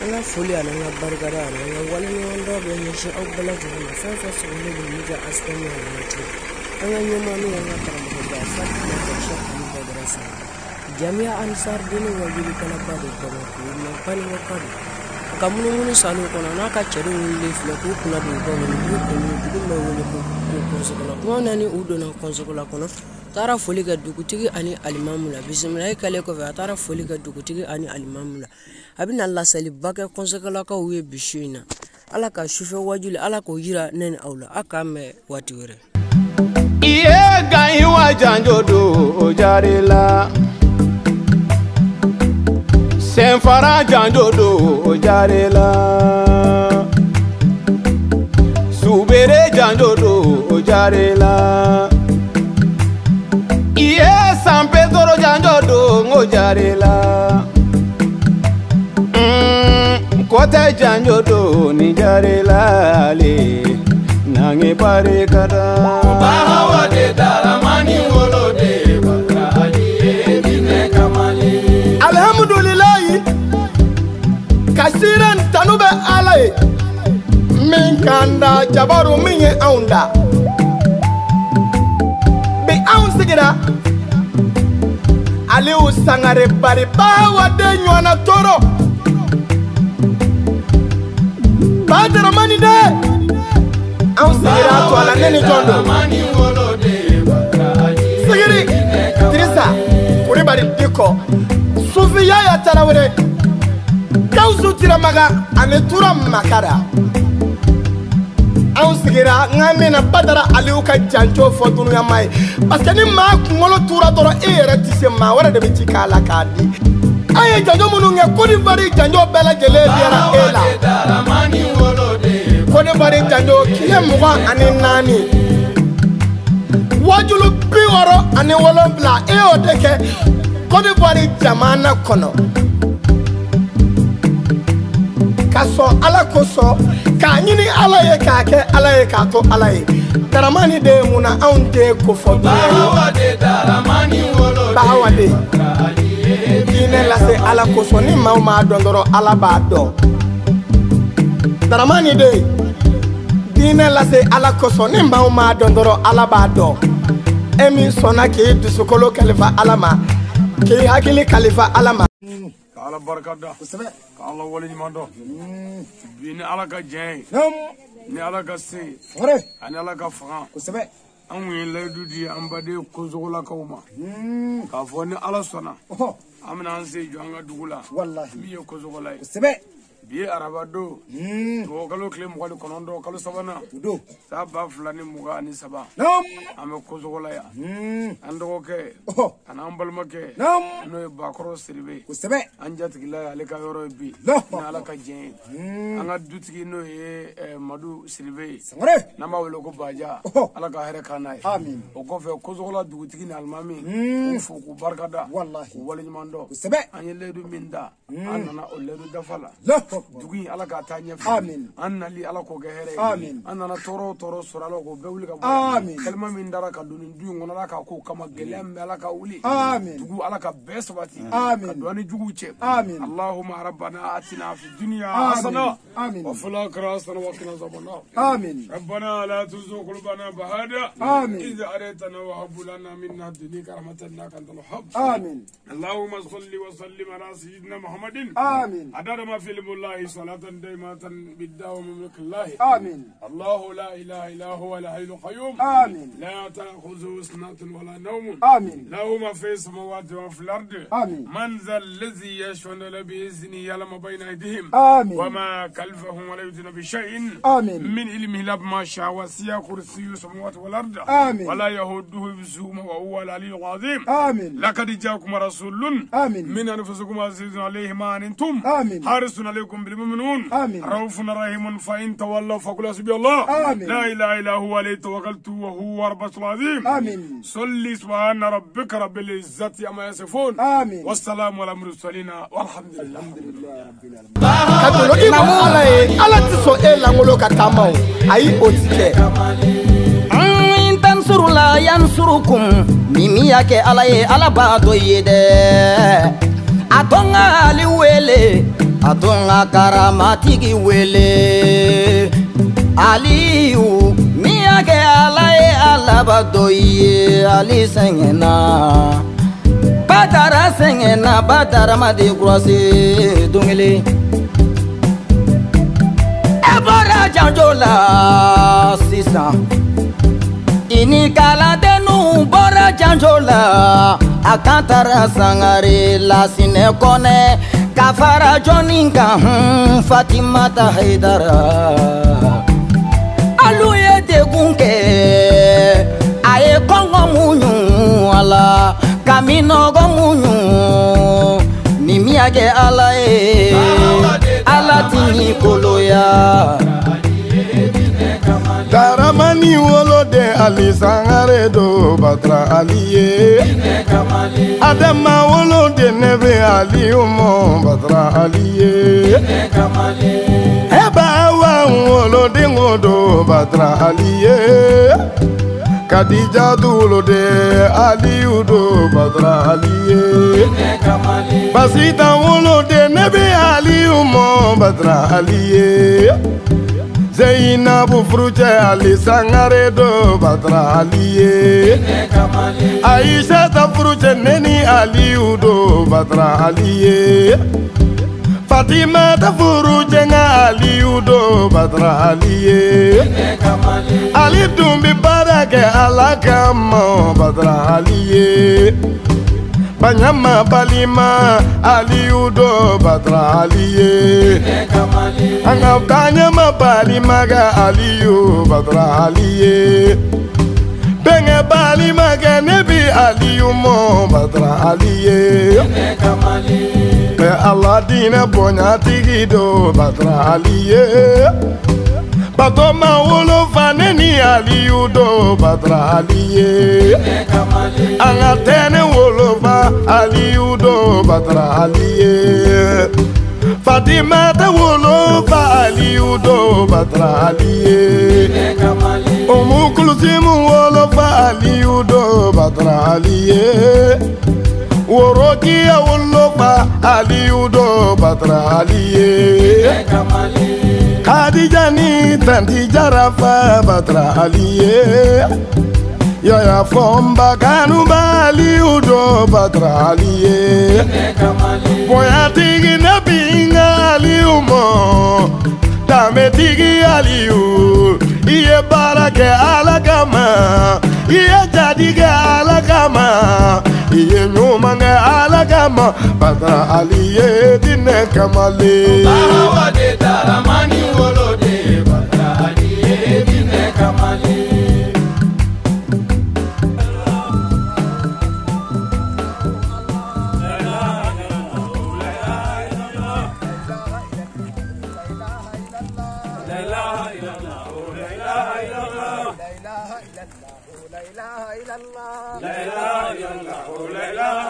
Anga foli ananga bargara ananga wala nyondo be nyishi ogbala juma fa sulu be mija aspenya ngati anga nyomanu anga taramu ba fa na tasha ni badrasa jamia ansar dinu wajili kala bado kama kuna pani wakadi kamunu munu salu kona naka cheru wili fleku kuna do ko ni dugu ma wili ko konsokola wana ni udo na konsokola kono tara foli ga dugutigi ani alimamula bismillah kale ko fa tara foli ga dugutigi ani alimamula abin Allah sali baka konsokola ka uye bishina ala ka shufe wajuli ala ko yira nen awla akame wati wore iye gai wajanjo do jarela Senfara janjodo jarela Subere janjodo jarela Iye San Pedro janjodo jarela Kote janjodo ni jarela le Nange pare kada Bahawa de daramani wolo de bakra ali dine kamali Alhamdulillah Kasiran tanube alay min kanda jabaru min ye aunda bi aun sigira Aliou Sangare bari bawa de nyona toro badara mani de aun sigira to ala neni jondo sigiri Trisa kuri bari diko Sufia ya tarawere Kausu tiramaga anetura makara Aun sigira ngamena badara Aliou ka janjo fo dunuya mai parce que ni ma kungolo tura doro ere tise ma wara de biti kala kadi aye janjo munu nge Côte d'Ivoire janjo bela jele biara ela Côte d'Ivoire janjo kile muga ani nani wajulu biwaro ani wolonbla e odeke Côte d'Ivoire jamana kono Kaso ala koso ka nyini ala ye ka ke ala ye ka to ala ye daramani de muna aunte ko fo bawa de daramani wolo bawa de dine la se ala koso ni ma dondoro ala ba do daramani de dine la se ala koso ni ma dondoro ala ba do emi sona ke dusukolo kalifa alama ke hakili kalifa alama ala barakada Allah wali mando bini ala ka jeng ni ala ka se ani ala ka fanga an wi laidu di an bade ko zola ka uma ka fo ni ala sona amna an se jo anga dugula wallahi mi ko zola biye arabado to kalo kle mo ko ndo kalo sabana do saba fulani muga ni saba ame ko zola ya ando ke anambal make no bakoro sirbe anja tigila ale ka yoro bi na ala ka jen anga dutigi no e madu sirbe na ma welo ko baja ala ka here kanai amin o ko fe ko zola dugutigi na almami o fo ko barkada wallahi wali mando anye ledu minda anana o ledu dafala dugi ala ka tanya amin annali ala ko gehere amin annana toro suralo ko bewli ka amin kalma min dara ka dunin du ngona ka ko kama gelem ala ka uli amin dugu ala ka beswati amin doni jugu che amin allahumma rabbana atina fid dunya hasana amin wa fil akhirati wa qina azabannar amin rabbana la tuzigh qulubana ba'da amin idh aratana wa hab lana minna dunika rahmatan innaka antal wahhab amin allahumma salli wa sallim ala sayyidina muhammadin amin adada ma fil mullahi صلاة دائمة بالدوام ملك الله آمين الله لا إله إلا هو الحي القيوم آمين لا تأخذه سنة ولا نوم آمين له ما في السماوات وفي الأرض آمين من ذا الذي يشفع بإذنه يعلم بين أيديهم آمين وما خلفهم ولا يحيطون بشيء آمين من علمه إلا بما شاء وسع كرسيه السماوات والأرض آمين ولا يهوده حفظهما وهو العلي العظيم آمين لقد جاءكم رسول آمين من أنفسكم عزيز عليه ما أنتم آمين حارس عليكم بالمؤمنون آمين رؤوف رحيم فإن تولوا فقل حسبي الله آمين لا إله إلا هو عليه توكلت وهو رب العظيم آمين صلي سبحان ربك رب العزة عما يصفون آمين والسلام على المرسلين والحمد لله رب العالمين ala tiso ela ngolo katamo ayi otike in tansuru la yansurukum mimi yake ala ye ala ba do yede atonga ali wele atunga karamatigi wele Aliyu miyake alaye alabadoye Ali sengena Badara sengena badara madi kurase dungele Ebora janjola sisa Ini kala denu bora janjola Akantara sangare la sine kone Kafara joninga Fatimata Haidara Aluye degunke Aye kongo munyu ala Kamino go munyu Nimiage ala Ala tini koloya Daramani wolode Ali Sangare do Batra Aliye Adama wolode nebe Ali Umo Batra Aliye Eba wa wolode ngodo Batra Aliye Kadija dulode Ali Udo Batra Aliye Basita wolode nebe Ali Umo Batra Aliye Zainabu Fruche Ali Sangare do Batra Aliye Aisha ta Fruche Neni Ali Udo Batra Aliye Fatima ta Fruche nga Ali Udo Batra Aliye Ali Dumbi Barake Alakamo Batra Aliye Banyama Balima Ali Udo Batra Aliye Anga Banyama Balima ga Aliyu Batra Aliye Benge Balima ga Nebi Aliyu Mo Batra Aliye Be Allah dina bonya tigido Batra Aliye Batoma wolo faneni Aliyu do Batra Aliye Anga tene wolo fa Aliyu do Batra Aliye Fatima ta wolo fa Aliyu do Batra Aliye Umu Kulsimu wolo fa Aliyu do Batra Aliye Worokia wolo fa Aliyu do Batra Aliye Khadija ni tanti jarafa Batra Aliye Yaya fomba kanu bali udo Batra Aliye Boya tigi na binga Aliyu mo Dame tigi Aliyu Iye barake alakama Iye jadige alakama Iye nyumange alakama Batra Aliye dine kamale Bahawa de Daramani wolode Batra Aliye dine kamale Allah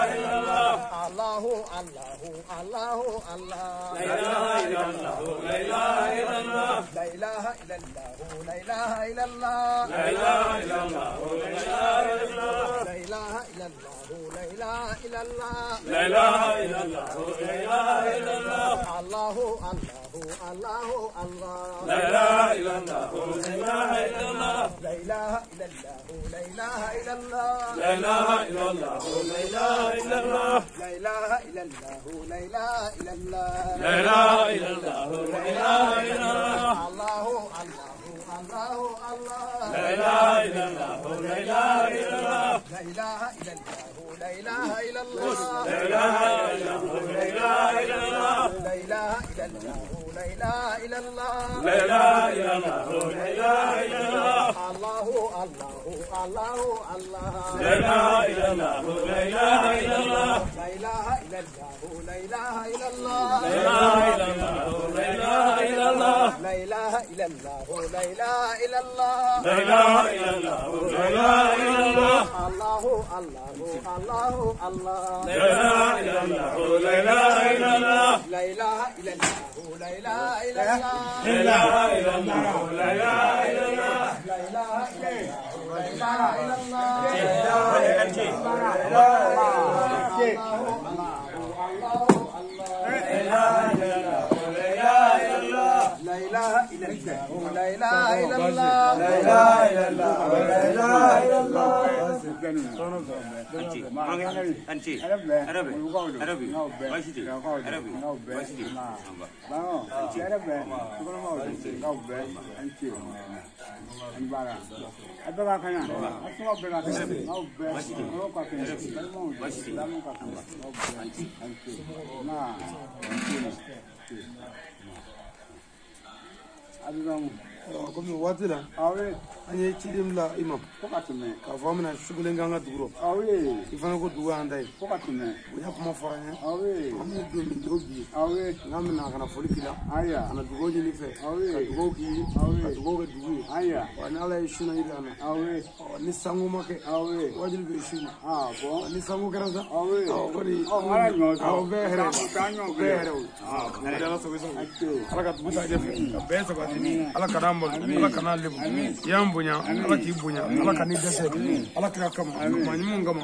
إله إلا الله لا إله إلا الله لا إله إلا الله Comme waati la an ye ciden bila i ma k'a fɔ an bɛna sugulen k'an ka dugu rɔ i fana ko dugu y'an ta ye bonya kuma fɔra n ye an b'u don min cogo bi n'an bɛna ka na foli k'i la ka na dugawu ɲini fɛ ka dugawu k'i ye ka dugawu kɛ dugu ye wa ni ala ye suna jira an na ni sango ma kɛ wajibi bɛ su ni sango kɛra sa kɔni bɛɛ hɛrɛ bɛɛ hɛrɛ o ala sago sago ala ka dugu ta ɲɛfɛ ka bɛɛ sabati ala ka n'an balo ala ka n'an lebu y'an bonya ala k'i bonya ala ka ni dɛsɛ ala kira kama maa ɲumanw kama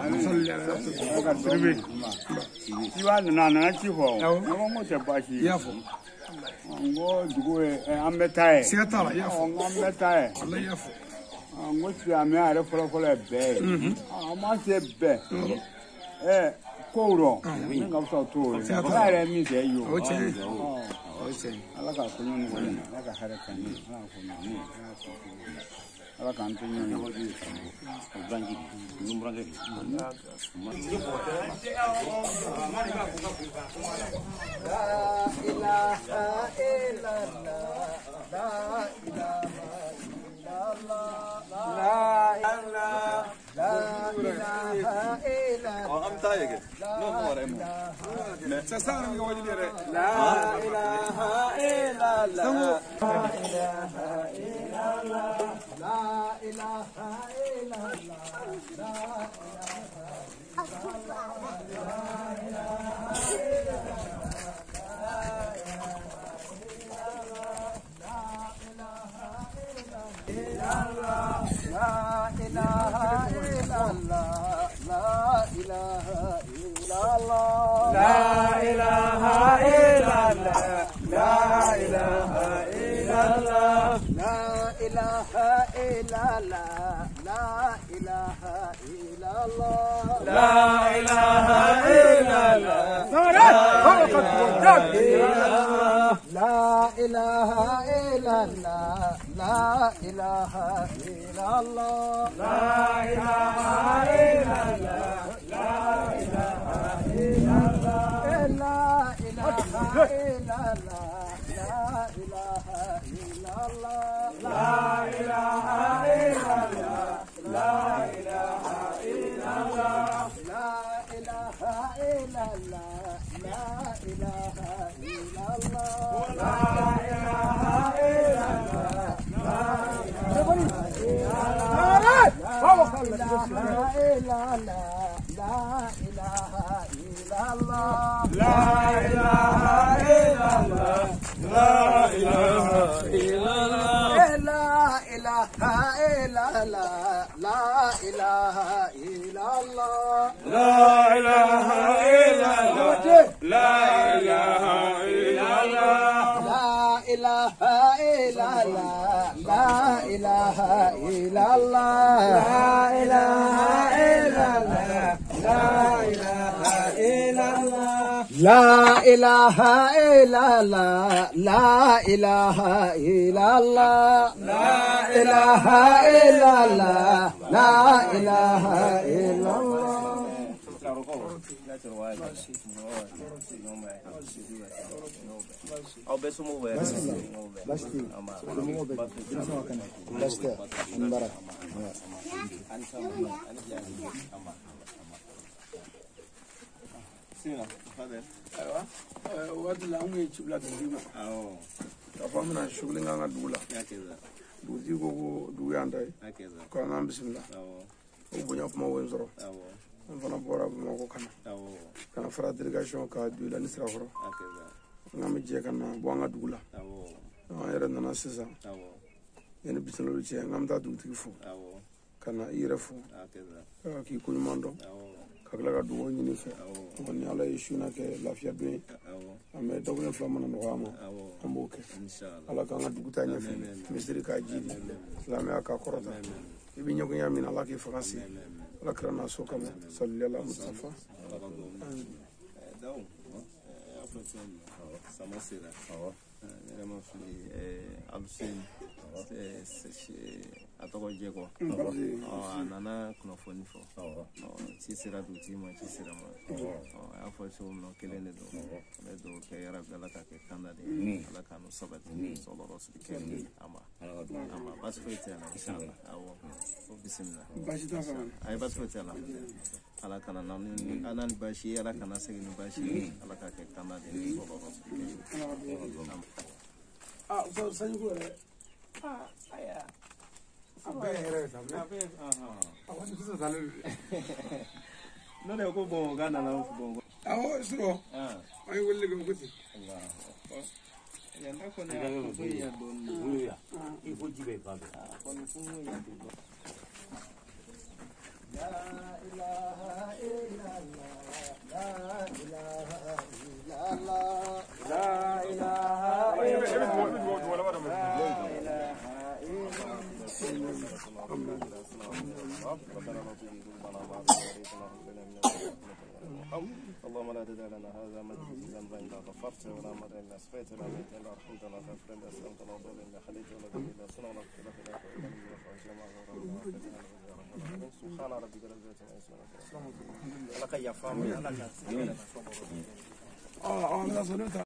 i b'a nana ci fɔ ne ko n ko tɛ baasi ye i y'a fɔ n ko dugu ye an bɛ taa ye siga t'a la i y'a fɔ n ko an bɛ taa ye ala i y'a fɔ n ko silamɛya yɛrɛ fɔlɔfɔlɔ ye bɛɛ ye an ma se bɛɛ kow rɔ ne ka fisa t'o ye ala yɛrɛ ye min kɛ e ye o ala ka ko ɲɔgɔn nɔgɔya ala ka hɛrɛ kɛ ni ala ka ko ɲɔgɔn ala k'an to ɲɔgɔn waati la an ye ci bila dugu ma k'a fɔ an bɛna sugulen k'an ka dugu la dugutigi ko ko dugu y'an ta ye ko an k'an bisimila o bonya kuma wo sɔrɔ an fana bɔra Bamakɔ ka na fara délégation ka Doila ni Sirakɔrɔ an bɛ jɛ ka na bɔ an ka dugu la an yɛrɛ nana sisan yanni bisimilali cɛ an bɛ taa dugutigi fo ka na i yɛrɛ fo k'i ko ɲuman dɔn ka tila ka dugawu ɲini fɛ ni ala ye suna kɛ lafiya don ye an bɛ dɔgɔkun fila mana nɔgɔya ma an b'o kɛ ala k'an ka dugu ta ɲɛfɛ misiri k'a jidi silamɛya k'a kɔrɔta i bɛ ɲɔgɔnya min ala k'i faga se ala kɛra n'a so kama salilala mustafa sama sera yɛrɛ ma fili Aluseni a tɔgɔ Jɛkɔ a nana kunnafoni fɔ ci sera dugutigi ma ci sera ma a y'a fɔ cogo min na kelen de don an bɛ dugawu kɛ yarabi ala ka kɛ kanda de ye ala k'an sabati sɔlɔrɔ sigi kɛ a ma baasi foyi tɛ la awɔ ko bisimila baasi t'a fɛ a ye baasi foyi tɛ la ala kana na ni baasi ye ala kana segin ni baasi ye ala ka kɛ kanda de ye sɔlɔrɔ sigi kɛ sanjiku yɛrɛ aya a bɛɛ yɛrɛ ye sa a bɛɛ a waati sisan salen n'o de ko bon k'a nana bon awɔ sɔrɔ an ye weleli kɛ o ko ten yan ta kɔni a ko foyi ya dɔɔnin i ko ji bɛ ba bɛ kɔni fo mo ya dɔɔnin La ilaha illallah, la ilaha illallah, la ilaha اللهم لا تدع لنا هذا مجلس ذنبا الا غفرته ولا مرة الا عصيته ولا ميت الا رحمته ولا كافر الا اسلمت ولا ضل الا خليته ولا دين الا صنع ولا اختلاف الا سبحان ربك رب العزة عما يصفون.